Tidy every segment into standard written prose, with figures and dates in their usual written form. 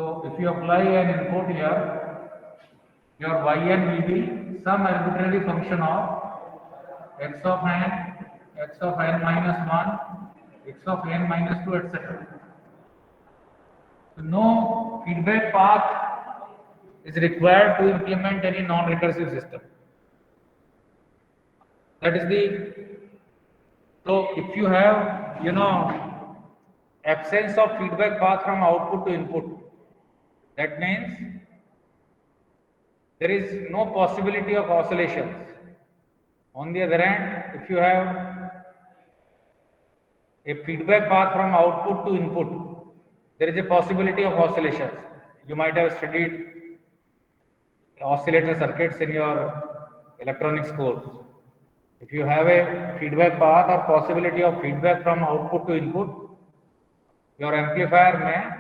So if you apply an input here, your yn will be some arbitrary function of x of n, x of n minus 1, x of n minus 2, etc. So no feedback path is required to implement any non-recursive system. That is the, so if you have, absence of feedback path from output to input, that means there is no possibility of oscillations. On the other hand, if you have a feedback path from output to input, there is a possibility of oscillations. You might have studied oscillator circuits in your electronics course. If you have a feedback path or possibility of feedback from output to input, your amplifier may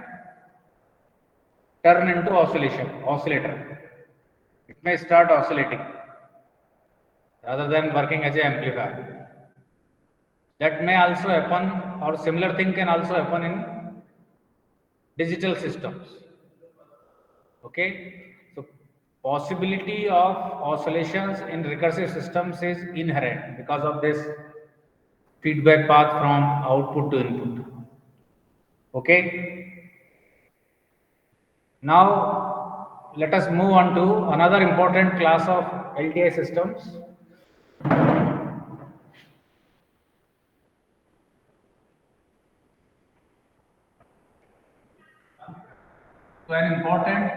turn into oscillator. It may start oscillating rather than working as an amplifier. That may also happen, or similar thing can also happen in digital systems. Okay, so possibility of oscillations in recursive systems is inherent because of this feedback path from output to input. Okay, now let us move on to another important class of LTI systems. So an important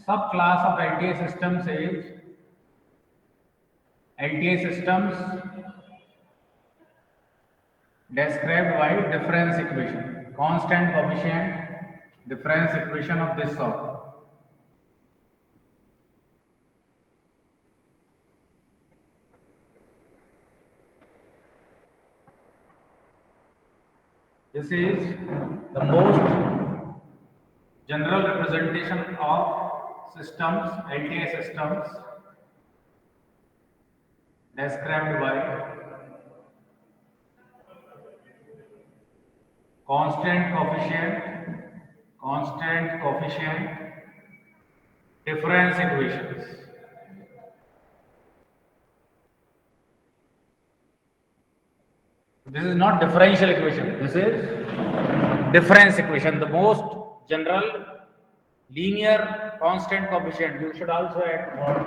subclass of LTI systems is LTI systems described by difference equation, constant coefficient difference equation of this sort. This is the most general representation of systems, LTI systems, described by constant coefficient difference equations. This is not differential equation, this is difference equation, the most general linear constant coefficient. You should also add word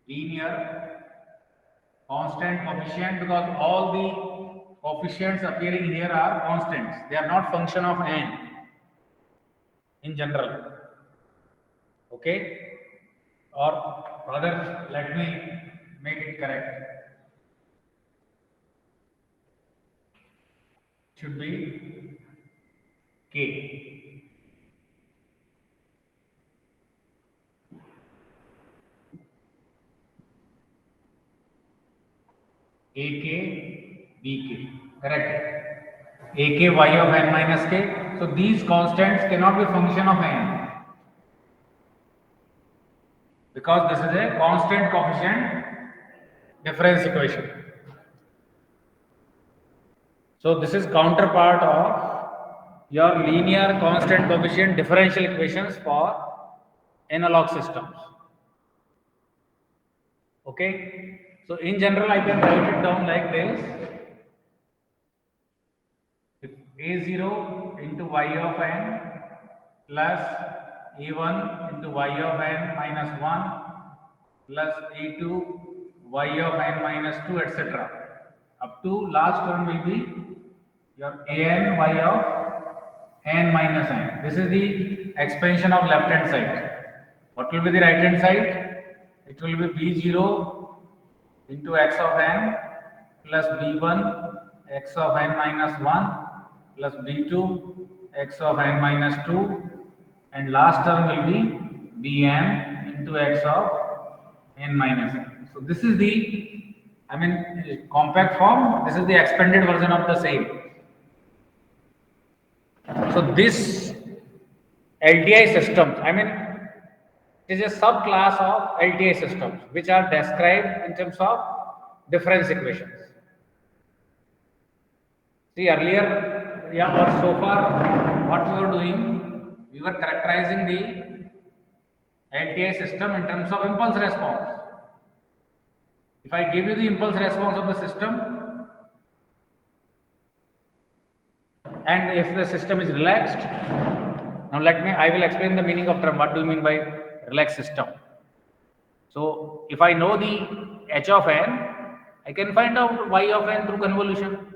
linear constant coefficient, because all the coefficients appearing here are constants. They are not function of n in general. Okay? Or rather, let me make it correct. Should be K. AK, BK. Correct. AK, Y of n minus K. So these constants cannot be function of n, because this is a constant coefficient difference equation. So this is counterpart of your linear constant coefficient differential equations for analog systems. Okay, so in general I can write it down like this: if A0 into Y of n plus A1 into Y of n minus 1 plus A2 Y of n minus 2, etc. Up to last term will be your an y of n minus n. This is the expansion of left hand side. What will be the right hand side? It will be b0 into x of n plus b1 x of n minus 1 plus b2 x of n minus 2, and last term will be bn into x of n minus n. So this is the, compact form. This is the expanded version of the same. So this LTI systems, it is a subclass of LTI systems which are described in terms of difference equations. See earlier, yeah, or so far, what we were doing, we were characterizing the LTI system in terms of impulse response. If I give you the impulse response of the system, and if the system is relaxed, now I will explain the meaning of term. What do you mean by relaxed system? So if I know the h of n, I can find out y of n through convolution.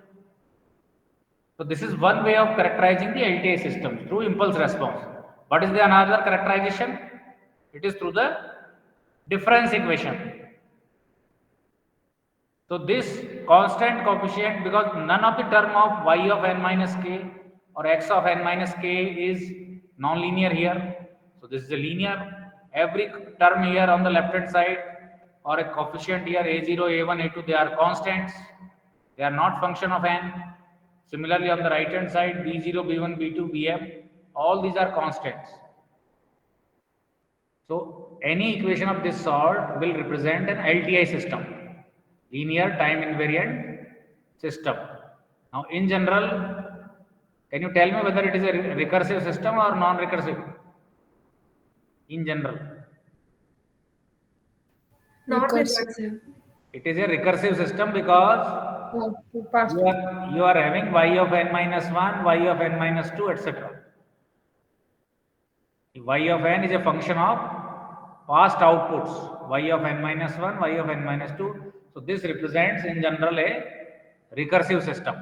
So this is one way of characterizing the LTI system through impulse response. What is the another characterization? It is through the difference equation. So this constant coefficient, because none of the term of y of n minus k or x of n minus k is non-linear here. So this is a linear. Every term here on the left hand side or a coefficient here a0, a1, a2, they are constants. They are not function of n. Similarly on the right hand side b0, b1, b2, bm, all these are constants. So any equation of this sort will represent an LTI system, linear time invariant system. Now in general, can you tell me whether it is a recursive system or non-recursive? In general, Not recursive. it is a recursive system because Past. you are having y of n minus 1, y of n minus 2, etc. Y of n is a function of past outputs, y of n minus 1, y of n minus 2. So this represents in general a recursive system.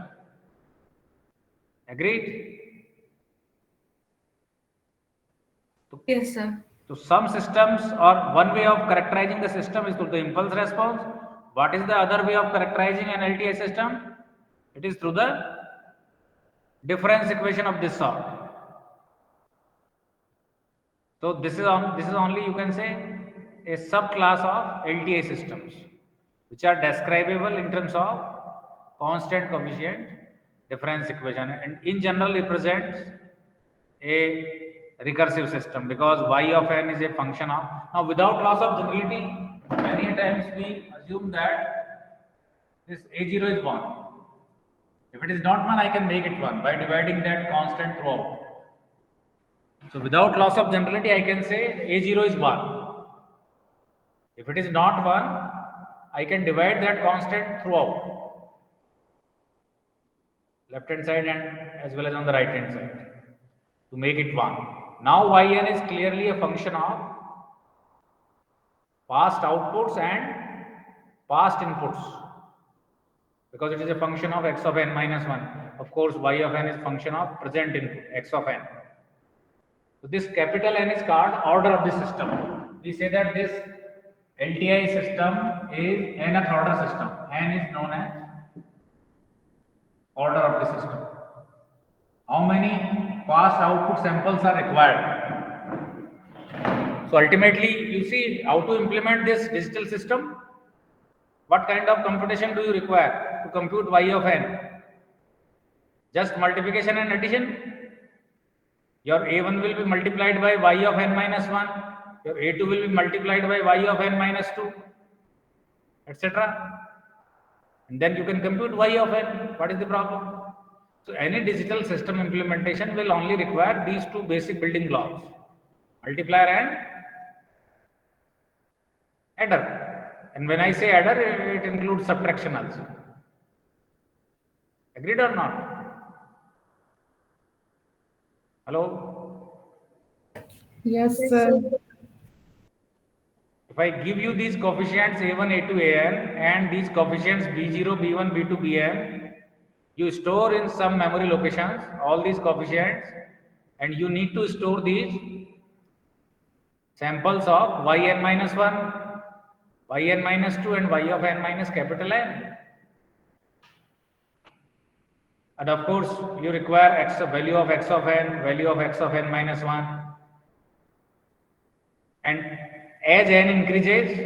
Agreed? Yes, sir. So some systems, or one way of characterizing the system is through the impulse response. What is the other way of characterizing an LTI system? It is through the difference equation of this sort. So this is only, you can say, a subclass of LTI systems, which are describable in terms of constant coefficient difference equation, and in general represents a recursive system because y of n is a function of. Now without loss of generality, many times we assume that this a0 is 1. If it is not 1, I can make it 1 by dividing that constant throughout. So without loss of generality, I can say a0 is 1. If it is not 1, I can divide that constant throughout, left hand side and as well as on the right hand side, to make it 1. Now yn is clearly a function of past outputs and past inputs, because it is a function of x of n minus 1. Of course, y of n is function of present input, x of n. So this capital N is called order of the system. We say that this LTI system is nth order system. N is known as order of the system. How many past output samples are required? So ultimately, you see how to implement this digital system. What kind of computation do you require to compute y of n? Just multiplication and addition? Your a1 will be multiplied by y of n minus 1, your a2 will be multiplied by y of n minus 2, etc. And then you can compute y of n. What is the problem? So any digital system implementation will only require these two basic building blocks, multiplier and adder. And when I say adder, it includes subtraction also. Agreed or not? Hello? Yes, sir. If I give you these coefficients a1, a2, an and these coefficients b0, b1, b2, bm, you store in some memory locations all these coefficients, and you need to store these samples of yn minus 1, yn minus 2 and y of n minus capital N. And of course, you require value of x of n, value of x of n minus 1. And as n increases,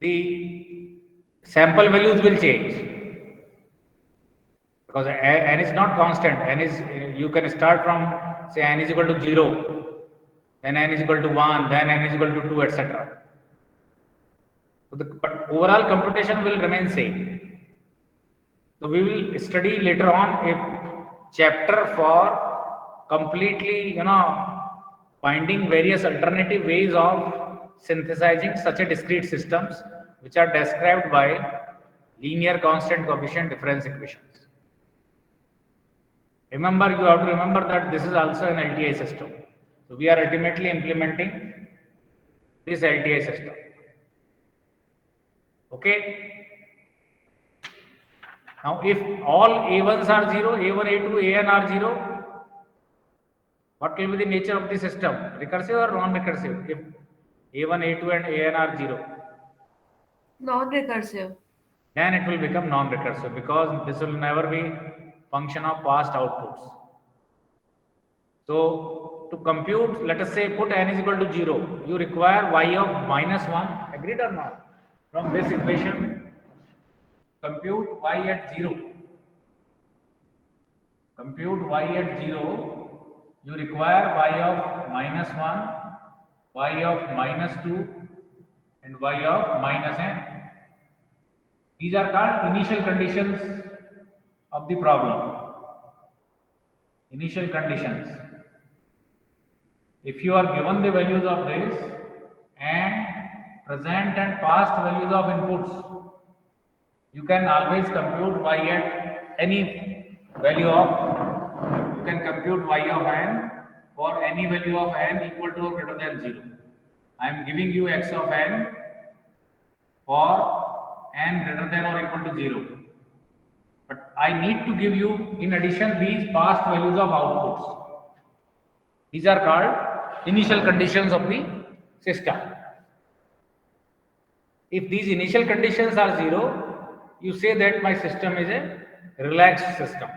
the sample values will change. Because n is not constant. N is, you can start from, say, n is equal to 0, then n is equal to 1, then n is equal to 2, etc. So but overall computation will remain same. So we will study later on a chapter for completely, finding various alternative ways of synthesizing such a discrete systems which are described by linear constant coefficient difference equations. Remember, you have to remember that this is also an LTI system. So we are ultimately implementing this LTI system. Okay. Now, if all A1s are 0, A1, A2, An are 0, what will be the nature of the system? Recursive or non-recursive? If A1, A2 and An are 0, Non-recursive. then it will become non-recursive because this will never be function of past outputs. So, to compute, let us say put n is equal to 0, you require y of -1, agreed or not? From this equation, compute y at 0. Compute y at 0, you require y of -1, y of -2 and y of -n. These are called initial conditions of the problem. Initial conditions. If you are given the values of this and present and past values of inputs, you can always compute y at any value of, you can compute y of n for any value of n equal to or greater than 0. I am giving you x of n for n greater than or equal to 0. But I need to give you in addition these past values of outputs. These are called initial conditions of the system. If these initial conditions are 0, you say that my system is a relaxed system.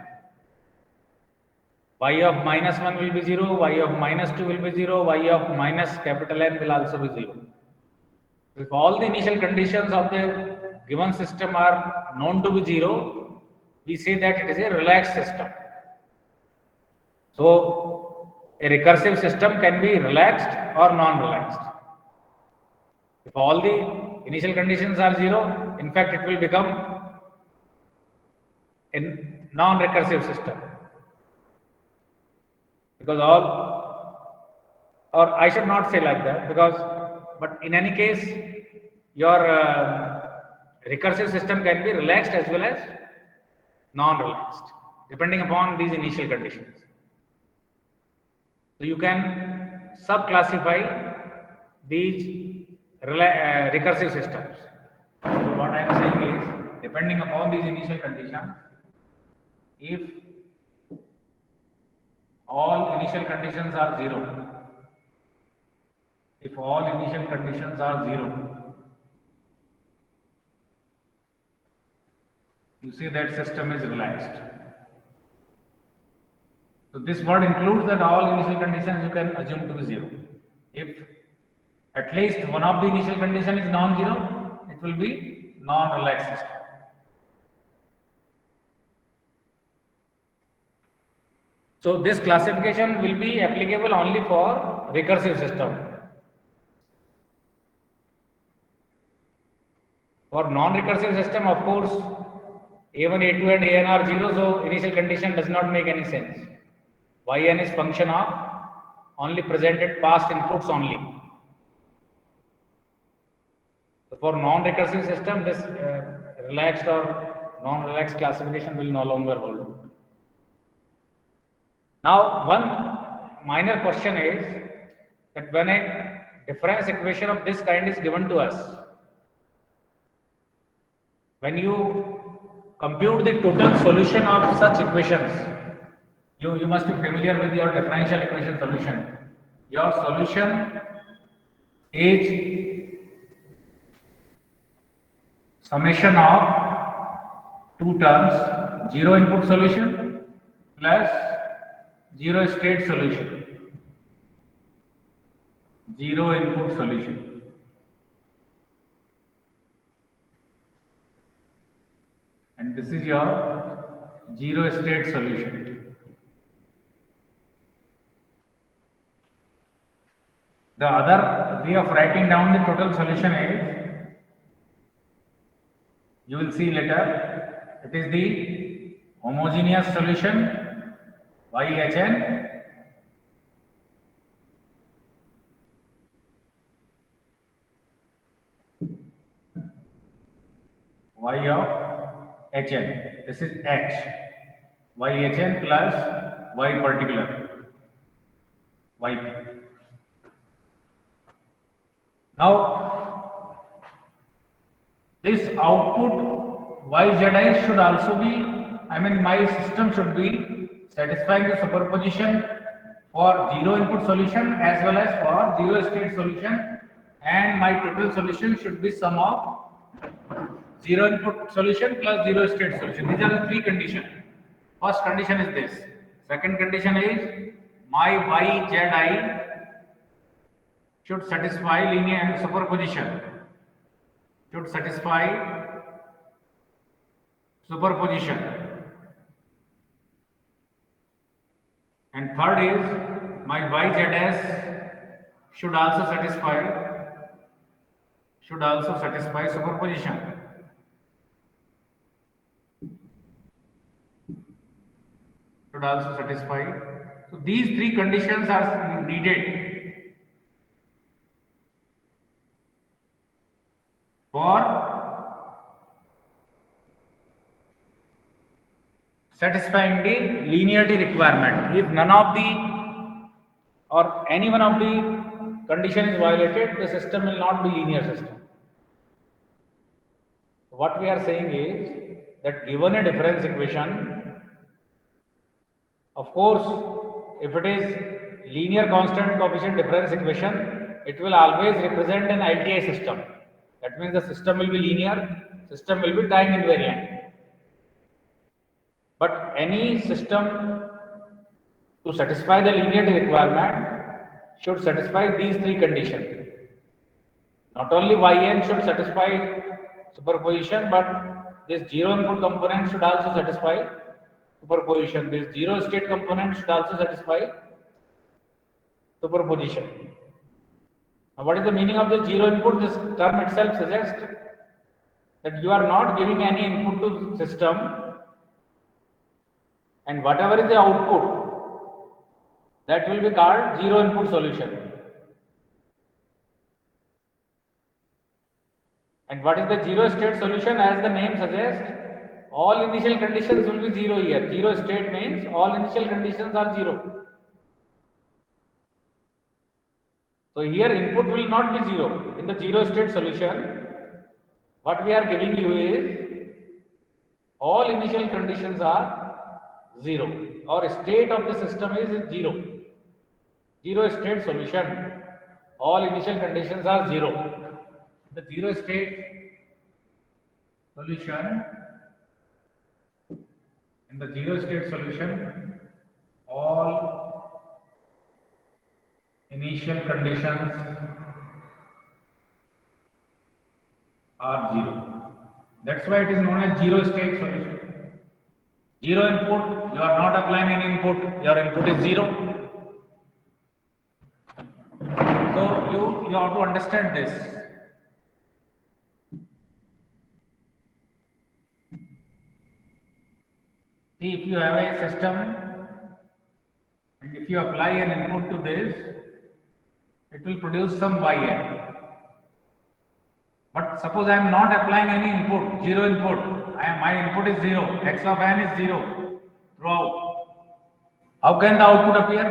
Y of -1 will be 0, y of -2 will be 0, y of -N will also be 0. If all the initial conditions of the given system are known to be 0, we say that it is a relaxed system. So, a recursive system can be relaxed or non-relaxed. If all the initial conditions are 0, in fact, it will become a non-recursive system. Because or I should not say like that, but in any case, your recursive system can be relaxed as well as non-relaxed, depending upon these initial conditions. So you can subclassify these recursive systems. So what I am saying is, depending upon these initial conditions, if all initial conditions are 0, if all initial conditions are 0, you see that system is relaxed. So this word includes that all initial conditions you can assume to be 0. If at least one of the initial condition is non-zero, it will be non-relaxed system. So this classification will be applicable only for recursive system. For non-recursive system, of course, A1, A2 and An are 0, so initial condition does not make any sense. Yn is function of only presented past inputs only. So for non-recursive system, this relaxed or non-relaxed classification will no longer hold. Now, one minor question is that when a difference equation of this kind is given to us, when you compute the total solution of such equations, you must be familiar with your differential equation solution. Your solution is summation of two terms, 0 input solution plus 0 state solution. 0 input solution. And this is your 0 state solution. The other way of writing down the total solution is, you will see later, it is the homogeneous solution YHN y of Hn. This is H. YHN plus Y particular. YP. Now, this output YZI should also be, my system should be satisfying the superposition for zero input solution as well as for zero state solution, and my total solution should be sum of zero input solution plus zero state solution. These are the three conditions. First condition is this. Second condition is my YZI should satisfy linear and superposition. Should satisfy superposition. And third is my YZS should also satisfy superposition. Should also satisfy. So these three conditions are needed for satisfying the linearity requirement. If none of the or any one of the condition is violated, the system will not be linear system. What we are saying is that given a difference equation, of course, if it is linear constant coefficient difference equation, it will always represent an LTI system. That means the system will be linear, system will be time invariant. But any system to satisfy the linearity requirement should satisfy these three conditions. Not only Yn should satisfy superposition, but this zero input component should also satisfy superposition. This zero state component should also satisfy superposition. Now, what is the meaning of the zero input? This term itself suggests that you are not giving any input to the system, and whatever is the output, that will be called zero input solution. And what is the zero state solution? As the name suggests, all initial conditions will be zero here. Zero state means all initial conditions are zero. So here input will not be zero. In the zero state solution, what we are giving you is all initial conditions are zero, or state of the system is zero. Zero state solution, all initial conditions are zero. The zero state solution, in the zero state solution, all initial conditions are zero. That's why it is known as zero state solution. Zero input, you are not applying any input, your input is zero. So you have to understand this. See, if you have a system and if you apply an input to this, it will produce some Yn. But suppose I am not applying any input, zero input, my input is zero, x of n is zero throughout. How can the output appear?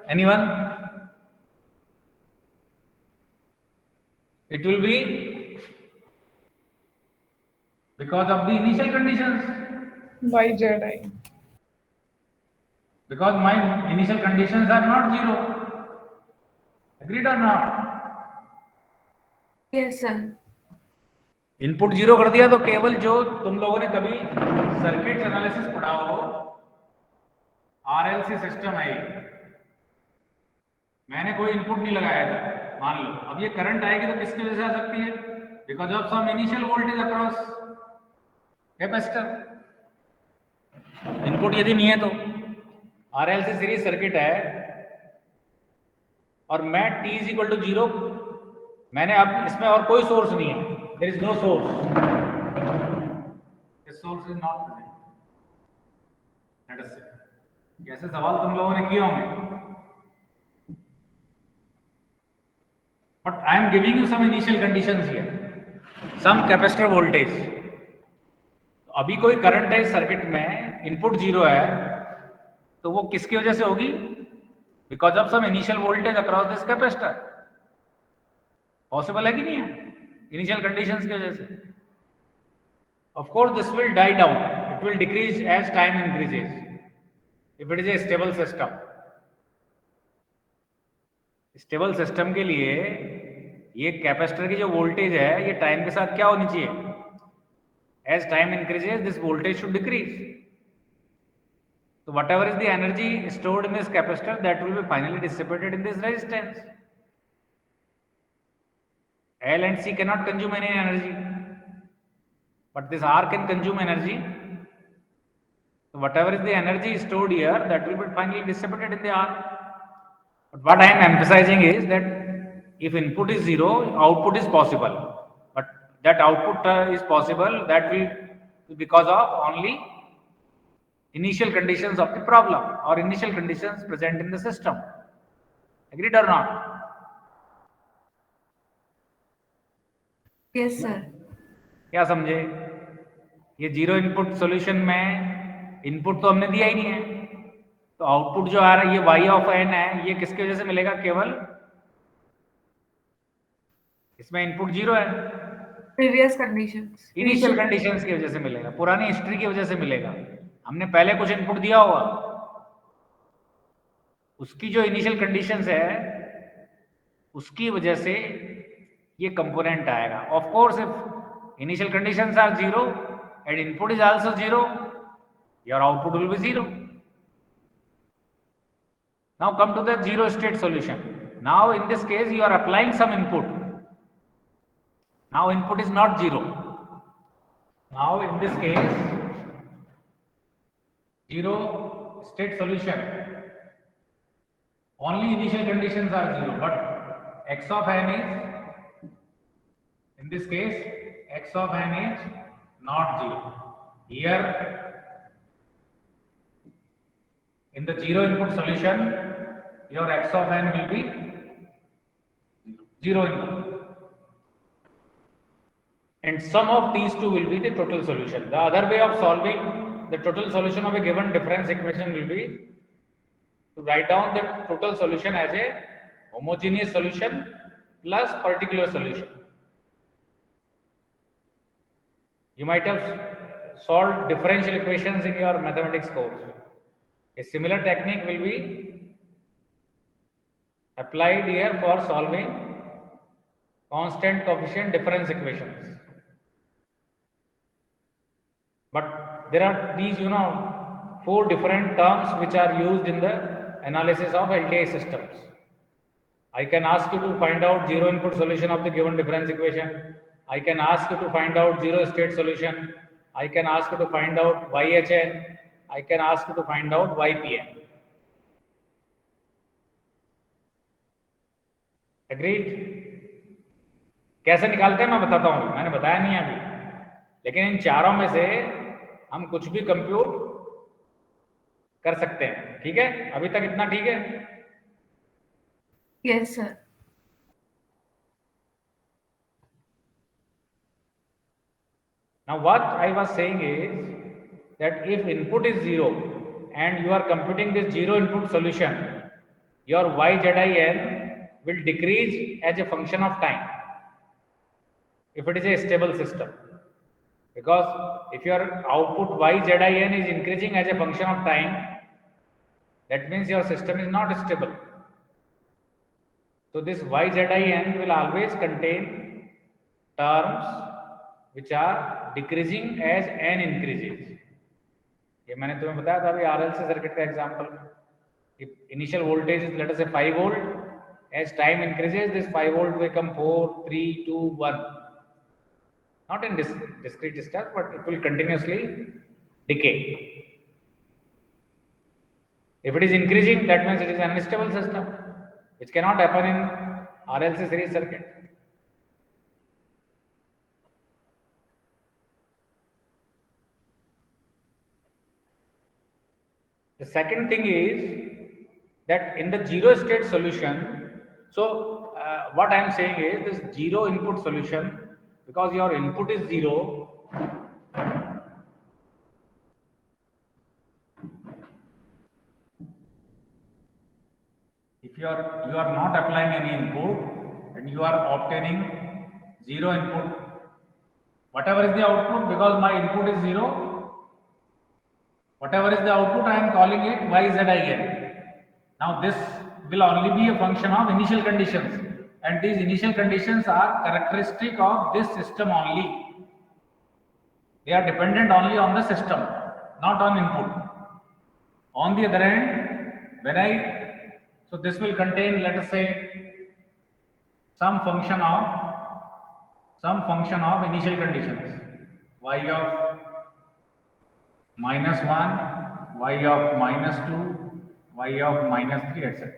Anyone? It will be because of the initial conditions. YZI. Because my initial conditions are not zero. Agreed or not? Yes, sir. Input zero कर दिया तो केवल जो तुम लोगों ने कभी circuit analysis पढ़ा हो, आरएलसी सिस्टम है, मैंने कोई इनपुट नहीं लगाया था, मान लो अब ये करंट आएगी तो किसकी वजह से आ सकती है? Because of some initial voltage across capacitor. Input यदि नहीं है तो आरएलसी सीरीज सर्किट है और मैं t इज इक्वल टू 0, मैंने अब इसमें और कोई सोर्स नहीं है, there is no source, this source is not present. ऐसे सवाल तुम लोगों ने किए होंगे, but I am giving you some initial conditions here, some capacitor voltage. अभी कोई करंट है इस सर्किट में, इनपुट जीरो है, तो वो किसकी वजह से होगी? Because of some initial voltage across this capacitor. Possible है कि नहीं है? इनिशियल कंडीशंस की वजह से। Of course this will die down, it will decrease as time increases if it is a stable system. Stable system के लिए ये कैपेसिटर की जो वोल्टेज है ये टाइम के साथ क्या होनी चाहिए? As time increases this voltage should decrease. So whatever is the energy stored in this capacitor, that will be finally dissipated in this resistance. L and C cannot consume any energy, but this R can consume energy. So whatever is the energy stored here, that will be finally dissipated in the R. But what I am emphasizing is that if input is zero, output is possible. But that output is possible, that will be because of only initial conditions of the problem or initial conditions present in the system. Agreed or not? Yes, sir. क्या समझे? ये zero input solution में input तो हमने दिया ही नहीं है, तो आउटपुट जो आ रहा है ये y ऑफ n है, ये किसकी वजह से मिलेगा? केवल इसमें इनपुट जीरो है, Previous conditions. इनिशियल कंडीशंस की वजह से मिलेगा, पुरानी हिस्ट्री की वजह से मिलेगा। हमने पहले कुछ इनपुट दिया होगा, उसकी जो इनिशियल कंडीशंस है उसकी वजह से ये कंपोनेंट आएगा। Of course if initial conditions are zero and input is also zero, your output will be zero. Now come to the zero state solution. Now in this case you are applying some input. Now input is not zero. Now in this case zero state solution, only initial conditions are zero, but x of n is, in this case x of n is not zero. Here in the zero input solution, your x of n will be zero input, and sum of these two will be the total solution. The other way of solving the total solution of a given difference equation will be to write down the total solution as a homogeneous solution plus particular solution. You might have solved differential equations in your mathematics course. A similar technique will be applied here for solving constant coefficient difference equations. But there are these, four different terms which are used in the analysis of LTI systems. I can ask you to find out zero input solution of the given difference equation. I can ask you to find out zero state solution. I can ask you to find out YHN. I can ask you to find out YPN. Agreed? कैसे निकालते हैं मैं बताता हूँ, मैंने बताया नहीं अभी, लेकिन इन चारों में से हम कुछ भी कंप्यूट कर सकते हैं। ठीक है, अभी तक इतना ठीक है? Yes, sir. Now what I was saying is that if input is zero and you are computing this zero input solution, your YZIN will decrease as a function of time if it is a stable system. Because if your output YZIN is increasing as a function of time, that means your system is not stable. So this YZIN will always contain terms which are decreasing as n increases. ये मैंने तुम्हें बताया था अभी RLC circuit का example. If initial voltage is let us say 5 volt, as time increases this 5 volt will become 4, 3, 2, 1. Not in this discrete step, but it will continuously decay. If it is increasing, that means it is an unstable system, which cannot happen in RLC series circuit. The second thing is that in the zero state solution, so what I am saying is this zero input solution, because your input is zero, if you are not applying any input and you are obtaining zero input, whatever is the output, because my input is zero, whatever is the output, I am calling it yzin. Now this will only be a function of initial conditions, and these initial conditions are characteristic of this system only. They are dependent only on the system, not on input. On the other hand, so this will contain, let us say, some function of initial conditions, y of -1, y of -2, y of -3, etc.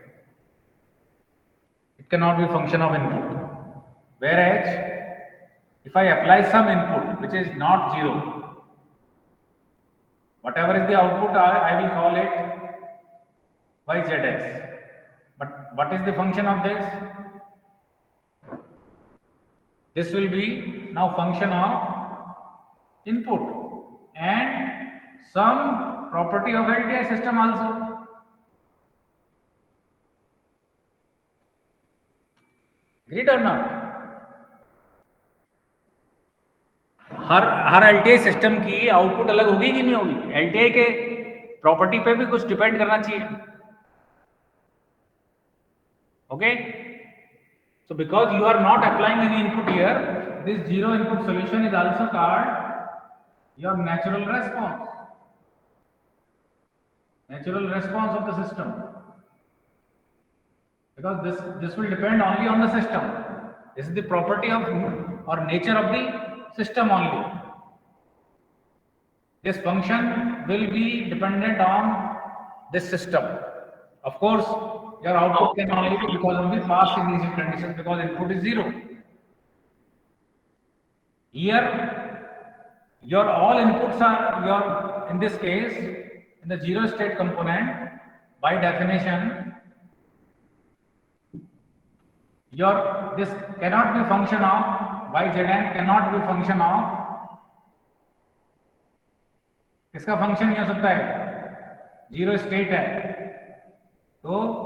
It cannot be function of input. Whereas, if I apply some input which is not zero, whatever is the output, I will call it yzs. But what is the function of this? This will be now function of input and some property of LTI system also. Agreed or not? Her LTI system की output अलग होगी कि नहीं होगी? LTI के property पे भी कुछ डिपेंड करना चाहिए. Okay? So because you are not applying any input here, this zero input solution is also called your natural response. Natural response of the system. Because this will depend only on the system. This is the property of or nature of the system only. This function will be dependent on this system. Of course, your output can only be because of the past initial conditions, because input is zero. Here, your all inputs are in this case, in the zero state component, by definition, this cannot be function of yzn, cannot be function of, इसका function क्या हो सकता है? Zero state है, तो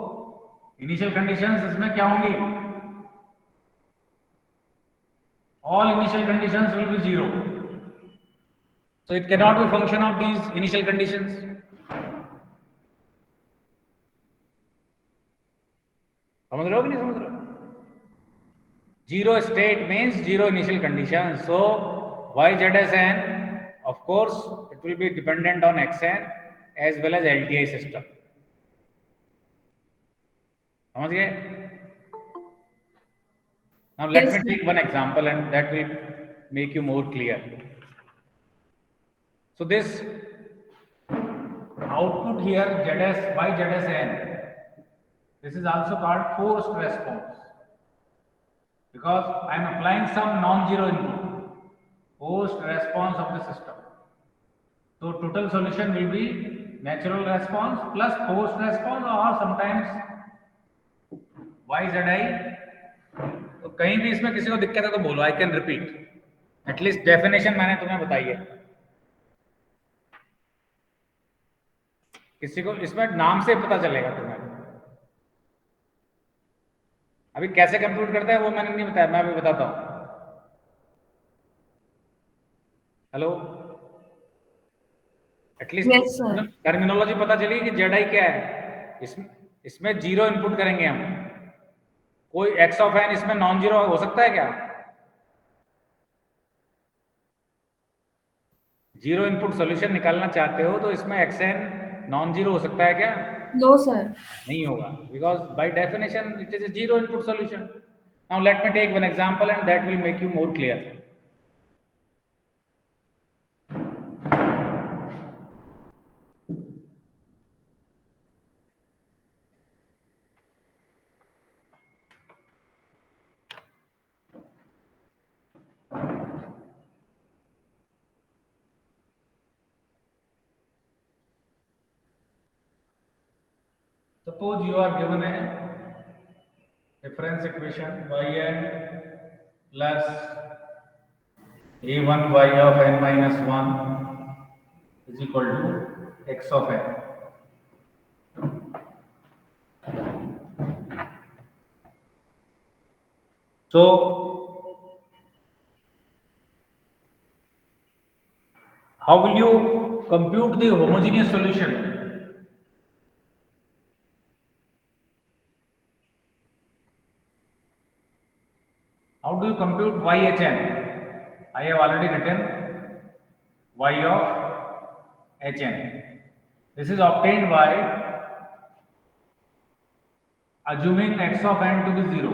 initial conditions इसमें क्या होंगी? All initial conditions will be zero. So it cannot be function of these initial conditions. समझ रहे हो कि नहीं समझ रहे हो? Zero state means zero initial conditions. So yzn, of course, it will be dependent on xn as well as LTI system. समझ गए? Now let me take one example and that will make you more clear. So this output here, yzn, this is also called forced response, because I am applying some non-zero input, forced response of the system. So total solution will be natural response plus forced response, or sometimes yzi. तो कहीं भी इसमें किसी को दिक्कत है तो बोलो, I can repeat. At least definition मैंने तुम्हें बताई है. किसी को इसमें नाम से पता चलेगा तुम्हें. अभी कैसे कंप्यूट करता है वो मैंने नहीं बताया, मैं अभी बताता हूं. हेलो, एटलीस्ट टर्मिनोलॉजी पता चली कि जेड क्या है. इसमें जीरो इनपुट करेंगे हम. कोई एक्स ऑफ एन इसमें नॉन जीरो हो सकता है क्या? जीरो इनपुट सॉल्यूशन निकालना चाहते हो तो इसमें एक्स एन नॉन जीरो हो सकता है क्या? नो सर, नहीं होगा, because by definition it is a zero input solution. Now let me take one example and that will make you more clear. Suppose you are given a difference equation yn plus a1 y of n minus 1 is equal to x of n. So, how will you compute the homogeneous solution? How do you compute yHn? I have already written y of hn. This is obtained by assuming x of n to be 0.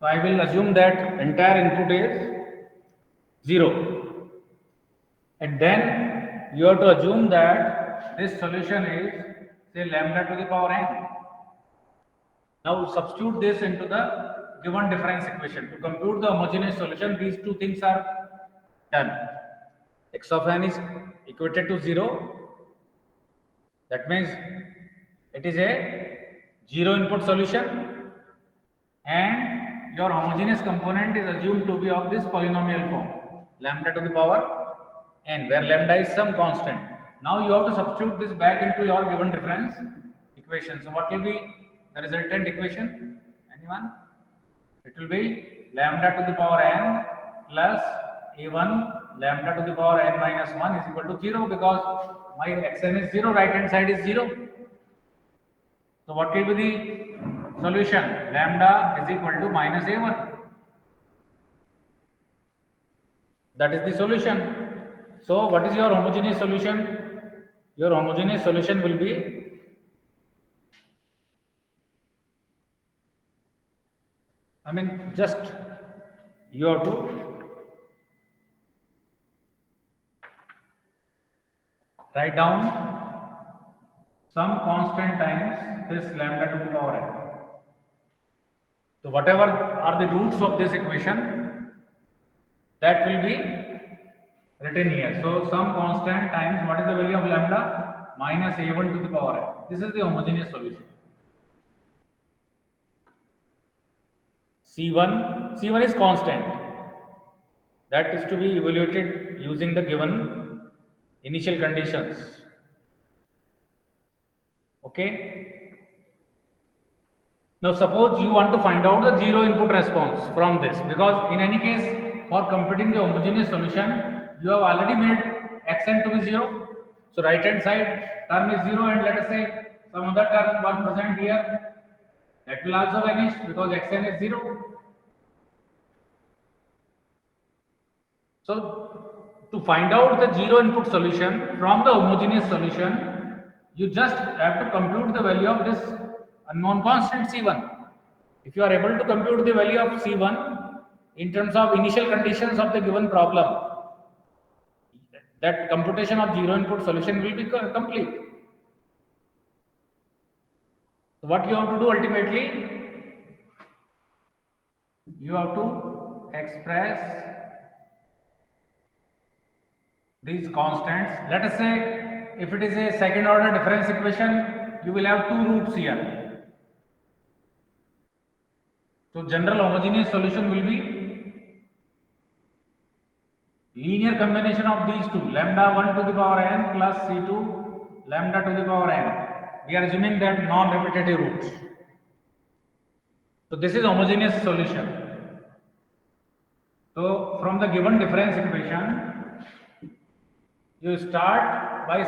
So I will assume that entire input is 0. And then you have to assume that this solution is say lambda to the power n. Now substitute this into the given difference equation. To compute the homogeneous solution, these two things are done. X of n is equated to 0. That means it is a 0 input solution, and your homogeneous component is assumed to be of this polynomial form, lambda to the power n, where lambda is some constant. Now you have to substitute this back into your given difference equation. So what will be the resultant equation? Anyone? It will be lambda to the power n plus a1 lambda to the power n minus 1 is equal to 0, because my xn is 0, right hand side is 0. So what will be the solution? Lambda is equal to minus a1. That is the solution. So what is your homogeneous solution? Your homogeneous solution will be just you have to write down some constant times this lambda to the power n. So whatever are the roots of this equation, that will be written here. So some constant times what is the value of lambda? Minus a1 to the power n. This is the homogeneous solution. C1 is constant. That is to be evaluated using the given initial conditions. Okay. Now suppose you want to find out the 0 input response from this, because in any case for computing the homogeneous solution you have already made xn to be 0. So right hand side term is 0, and let us say some other term 1% here, that will also vanish because xn is 0. So to find out the 0 input solution from the homogeneous solution, you just have to compute the value of this unknown constant C1. If you are able to compute the value of C1 in terms of initial conditions of the given problem, that computation of 0 input solution will be complete. So what you have to do ultimately, you have to express these constants. Let us say if it is a second order difference equation, you will have two roots here. So general homogeneous solution will be linear combination of these two, lambda 1 to the power n plus C2 lambda to the power n. We are assuming that non-repetitive roots. So this is homogeneous solution. So from the given difference equation, you start by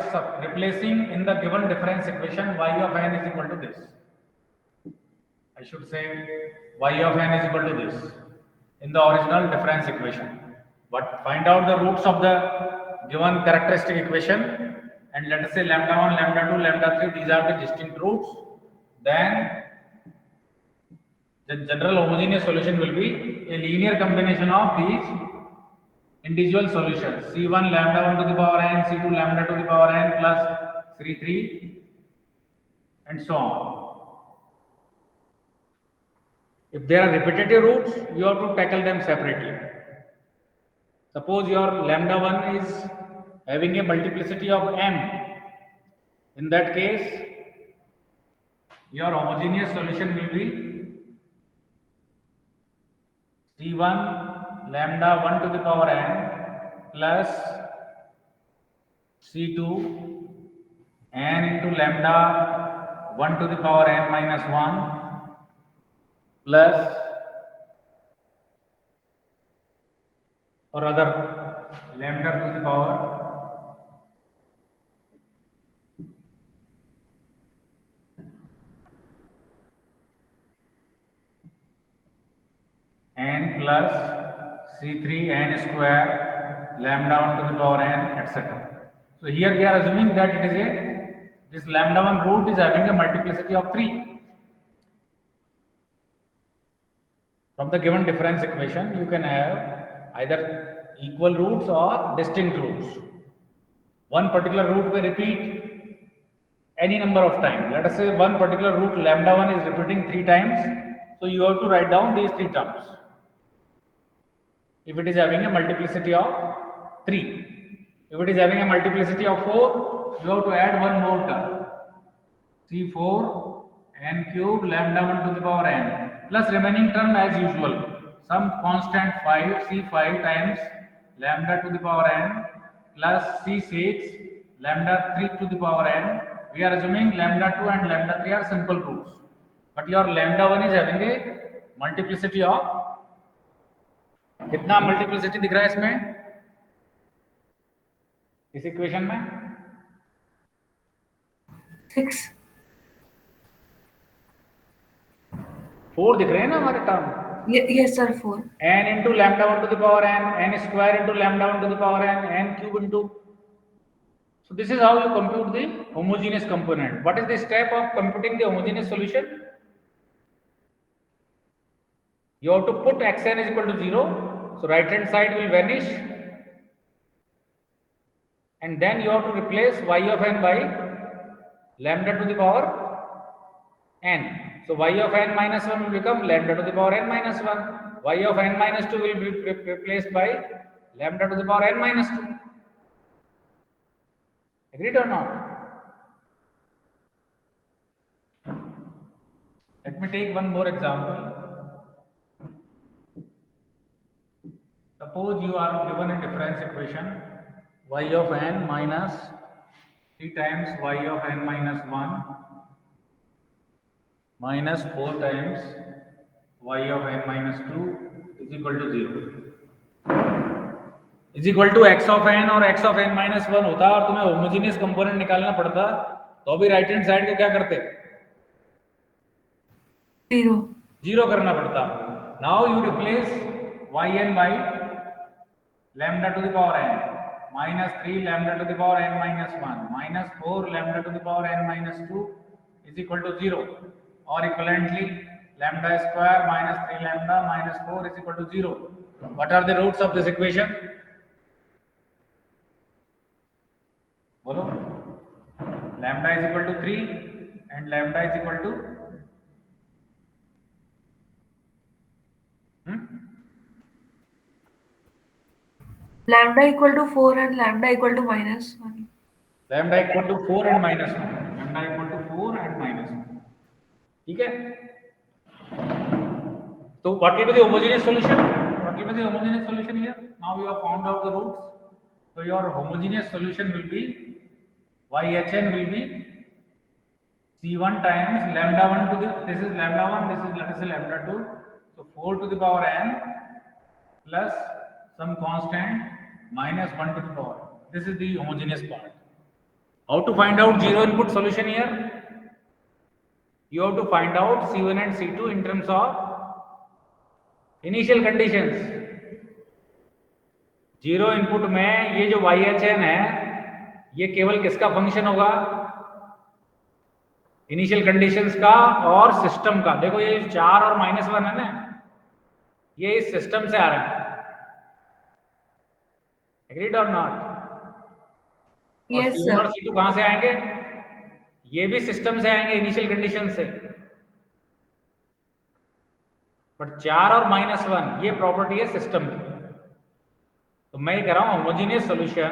replacing in the given difference equation y of n is equal to this. I should say y of n is equal to this in the original difference equation. But find out the roots of the given characteristic equation, and let us say lambda 1, lambda 2, lambda 3, these are the distinct roots. Then the general homogeneous solution will be a linear combination of these individual solutions, C1 lambda 1 to the power n, C2 lambda to the power n plus 3 and so on. If there are repetitive roots, you have to tackle them separately. Suppose your lambda 1 is having a multiplicity of m. In that case, your homogeneous solution will be C1 lambda 1 to the power n plus C2 n into lambda 1 to the power n minus 1 plus or other lambda to the power n plus C3 n square lambda 1 to the power n, etc. So here we are assuming that it is this lambda 1 root is having a multiplicity of 3. From the given difference equation, you can have either equal roots or distinct roots. One particular root may repeat any number of times. Let us say one particular root lambda 1 is repeating 3 times. So you have to write down these 3 terms. If it is having a multiplicity of 3. If it is having a multiplicity of 4, you have to add one more term. C4 n cube lambda 1 to the power n plus remaining term as usual. Some constant 5 C5 times lambda to the power n plus C6 lambda 3 to the power n. We are assuming lambda 2 and lambda 3 are simple roots. But your lambda 1 is having a multiplicity of कितना multiplicity दिख रहा है इसमें इस equation में 6 4 दिख रहे हैं ना हमारे term yes sir 4 n into lambda 1 to the power n square into lambda 1 to the power n cube into. So this is how you compute the homogeneous component. What is the step of computing the homogeneous solution? You have to put xn is equal to 0. So right hand side will vanish. And then you have to replace y of n by lambda to the power n. So y of n minus 1 will become lambda to the power n minus 1. Y of n minus 2 will be replaced by lambda to the power n minus 2. Agreed or not? Let me take one more example. Suppose you are given a difference equation y of n minus 3 times y of n minus 1 minus 4 times y of n minus 2 is equal to 0 is equal to x of n और x of n minus 1 होता और तुम्हें homogeneous component निकालना पड़ता तो भी right hand side को क्या करते 0 करना पड़ता. Now you replace yn by lambda to the power n minus 3 lambda to the power n minus 1 minus 4 lambda to the power n minus 2 is equal to 0 or equivalently lambda square minus 3 lambda minus 4 is equal to 0. What are the roots of this equation? Bolo. Lambda is equal to 3 and lambda is equal to lambda equal to 4 and lambda equal to minus 1. Lambda equal to 4 and minus 1. Lambda equal to 4 and minus 1. ठीक है. So what will be the homogeneous solution? What will be the homogeneous solution here? Now you have found out the roots. So your homogeneous solution will be YHN will be C1 times lambda 1 to the, this is lambda 1, this is let us say lambda 2. So 4 to the power n plus some constant minus 1 to the power. This is the homogeneous part. How to find out zero input solution here? You have to find out C1 and C2 in terms of initial conditions. Zero input में ये जो YHN है ये केवल किसका function होगा? Initial conditions का और सिस्टम का. देखो ये 4 और -1 है ना, ये इस सिस्टम से आ रहा है. एग्रीड और नॉट? Yes sir. और C2 कहां से आएंगे? ये भी सिस्टम से आएंगे इनिशियल कंडीशन से. बट 4 और -1 ये प्रॉपर्टी है सिस्टम की. तो मैं ये कह रहा हूं homogeneous solution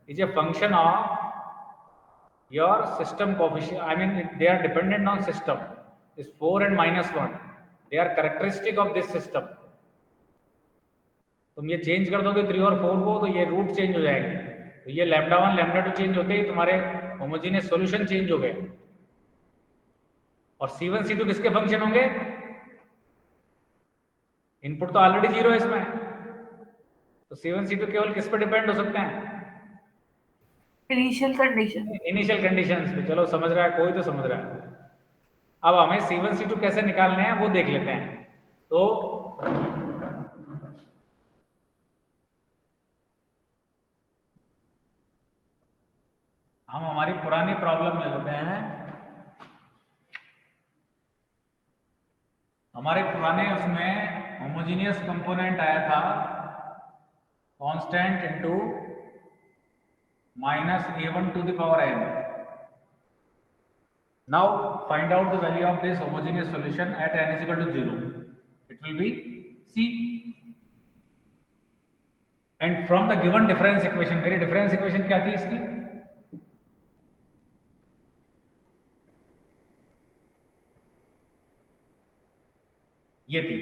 is a function of your system coefficient, I mean they are dependent on system, is 4 and -1, they are characteristic of this system. तुम ये चेंज कर दोगे 3 और 4 को तो ये रूट चेंज हो जाएंगे, तो ये λ1 λ2 चेंज होते ही तुम्हारे होमोजेनियस सॉल्यूशन चेंज हो गए। और C1 C2 किसके फंक्शन होंगे? इनपुट तो ऑलरेडी 0 है इसमें, तो C1 C2 केवल किस पर डिपेंड हो सकते हैं? Initial condition. इनिशियल कंडीशंस पे। चलो समझ रहा है कोई तो समझ रहा है। अब हमें C1 C2 कैसे निकालने हैं वो देख लेते हैं। तो हम हमारी पुरानी प्रॉब्लम ले लेते हैं। हमारे पुराने उसमें होमोजेनियस कंपोनेंट आया था constant into -a1 to the power n. Now find out the value of this homogeneous solution at n is equal to 0. It will be C. And from the given difference equation, मेरी difference equation क्या थी इसकी? ये थी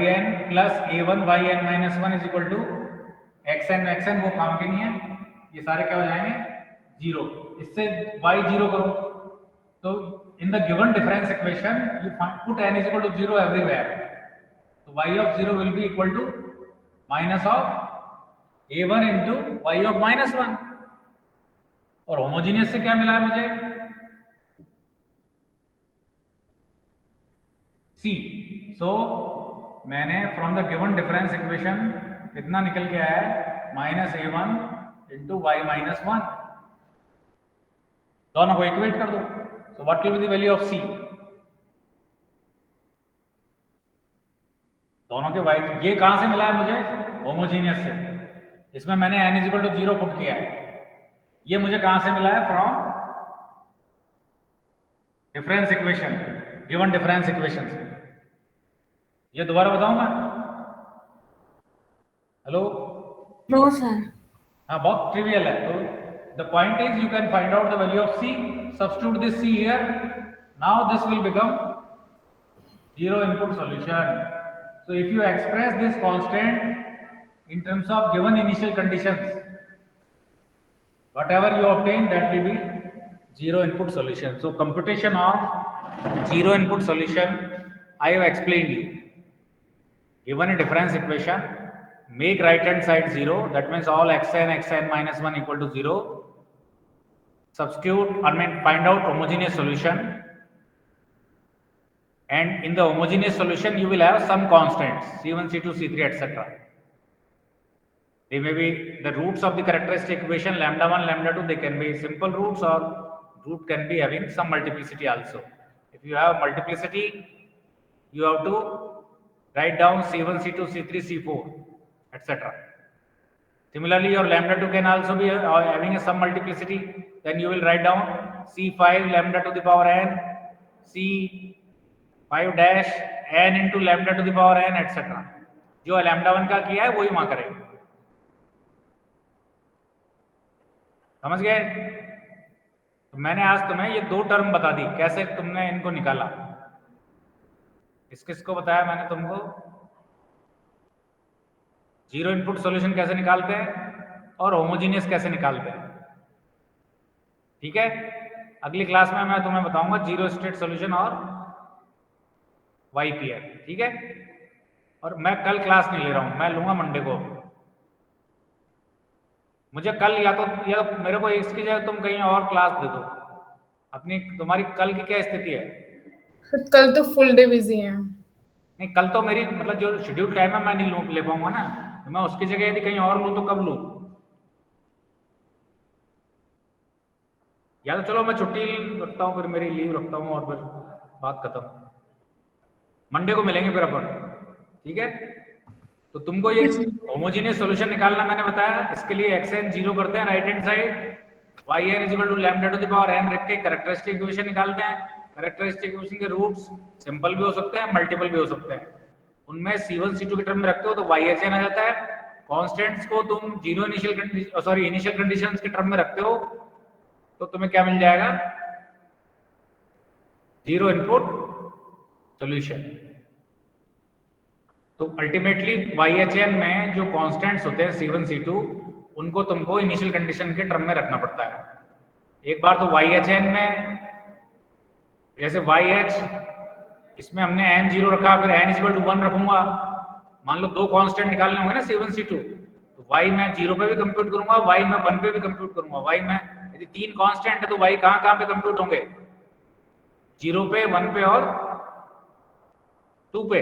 yn plus a1 yn minus 1 is equal to xn वो काम के नहीं है, ये सारे क्या हो जाएंगे 0। इससे y 0 करो तो in the given difference equation you put n is equal to 0 everywhere, so y of 0 will be equal to minus of a1 into y of -1। और होमोजेनियस से क्या मिला है मुझे? C। So मैंने from the given difference equation कितना निकल के आया है? -a1 into y -1। दोनों को इक्वेट कर दो, so what will be the value of C? दोनों के y, ये कहां से मिला है मुझे? होमोजेनियस से। इसमें मैंने n is equal to 0 put किया है, ये मुझे कहां से मिला है? From difference equation, given difference equation से। ये दोबारा बताऊंगा? हेलो? No sir. हाँ, बहुत ट्रिवियल है। तो the point is you can find out the value of C, substitute this C here, now this will become 0 input solution. So if you express this constant in terms of given initial conditions, whatever you obtain that will be 0 input solution. So computation of 0 input solution I have explained you. Given a difference equation, make right hand side 0, that means all xn minus 1 equal to 0. Substitute, I mean find out homogeneous solution, and in the homogeneous solution you will have some constants C1 C2 C3 etc. They may be the roots of the characteristic equation λ1 λ2, they can be simple roots or root can be having some multiplicity also. If you have multiplicity, you have to write down C1 C2 C3 C4 etc. Similarly, your λ2 can also be having some multiplicity, then you will write down C5 lambda to the power n, C5 dash n into lambda to the power n etc. जो λ1 का किया है वही वहां करेंगे। समझ गए? तो मैंने आज तुम्हें ये 2 टर्म बता दी, कैसे तुमने इनको निकाला। किसको बताया मैंने तुमको? 0 इनपुट सॉल्यूशन कैसे निकालते हैं और होमोजेनियस कैसे निकालते हैं। ठीक है, अगली क्लास में मैं तुम्हें बताऊंगा 0 स्टेट सॉल्यूशन और YPF। ठीक है, और मैं कल क्लास नहीं ले रहा हूं, मैं लूंगा मंडे को। मुझे कल या तो मेरे को इसकी जगह तुम कहीं और क्लास दे दो अपनी। तुम्हारी कल की क्या स्थिति है? कल तो फुल डे बिजी है। नहीं, कल तो मेरी मतलब जो शेड्यूल टाइम है मैं नहीं ले पाऊंगा ना, तो मैं उसकी जगह यदि कहीं और लूं तो कब लूं? या तो चलो मैं छुट्टी रखता हूँ, फिर मेरी लीव रखता हूँ और फिर बात खत्म। मंडे को मिलेंगे फिर अपन। ठीक है, तो तुमको ये होमोजेनियस सॉल्यूशन निकालना मैंने बताया। इसके लिए xn 0 करते हैं right hand side, yn is equal to lambda to the power n रख के कैरेक्टरिस्टिक इक्वेशन निकालते हैं। कैरेक्टरिस्टिक इक्वेशन के रूट्स सिंपल भी हो सकते हैं, मल्टीपल भी हो सकते हैं। उनमें C1 C2 के टर्म में रखते हो तो yHn आ जाता है, कांस्टेंट्स को तुम जीरो इनिशियल कंडीशंस के टर्म में रखते हो तो तुम्हें क्या मिल जाएगा, जीरो इनपुट सॉल्यूशन। तो अल्टीमेटली YHN में जो कांस्टेंट्स होते हैं C1 C2 उनको तुमको इनिशियल कंडीशन के टर्म में रखना पड़ता है। एक बार तो YHN में जैसे YH इसमें हमने n 0 रखा, फिर n = 1 रखूंगा। मान लो दो कांस्टेंट निकालने होंगे ना C1 C2, तो y मैं 0 पे भी कंप्यूट करूंगा, y मैं 1 पे भी कंप्यूट करूंगा। y में यदि तीन कांस्टेंट है तो y कहां पे कंप्यूट होंगे, 0 पे, 1 पे और 2 पे।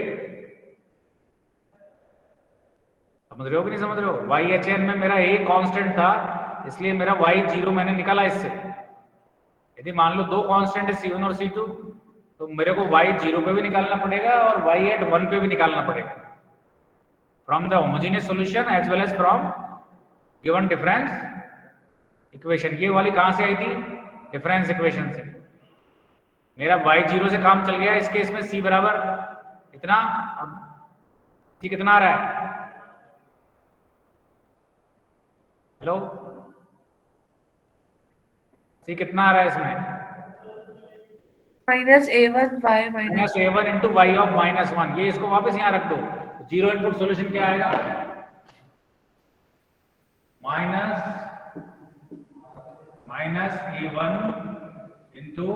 समझ रहे हो कि नहीं समझ रहे हो? YHN में मेरा एक कांस्टेंट था इसलिए मेरा y 0 मैंने निकाला इससे। यदि मान लो दो कांस्टेंट है C1 और C2 तो मेरे को y 0 पे भी निकालना पड़ेगा और y at 1 पे भी निकालना पड़ेगा from the homogeneous solution as well as from given difference equation. ये वाली कहां से आई थी, डिफरेंस इक्वेशन से। मेरा y 0 से काम चल गया इस केस में, c बराबर इतना, c कितना आ रहा है, हेलो, c कितना आ रहा है इसमें, -a1 y minus a1 into Y of -1। ये इसको वापस यहाँ रख दो, जीरो इनपुट सॉल्यूशन क्या आएगा, minus a1 into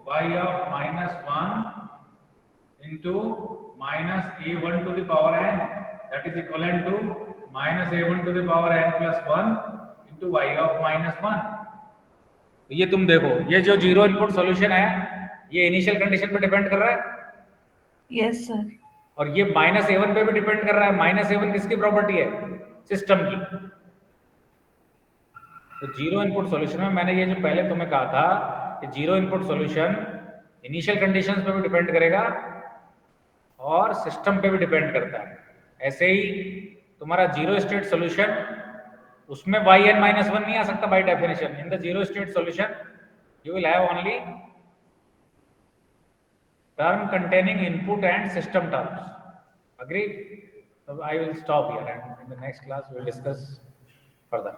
Y of -1 into minus a1 to the power n, that is equivalent to minus a1 to the power n plus 1 into Y of -1। ये तुम देखो, ये जो जीरो इनपुट सॉल्यूशन है ये initial condition पे depend कर रहा है, यस सर, और ये -a1 पे भी डिपेंड कर रहा है। -a1 किसकी प्रॉपर्टी है, सिस्टम की। तो जीरो इनपुट सॉल्यूशन में मैंने ये जो पहले तुम्हें कहा था कि zero input solution initial conditions पे भी डिपेंड करेगा और सिस्टम पे भी डिपेंड करता है। ऐसे ही तुम्हारा जीरो स्टेट सॉल्यूशन, उसमें yn -1 नहीं आ सकता by definition. In the zero state solution you will have only term containing input and system terms. Agreed? So I will stop here and in the next class we will discuss further.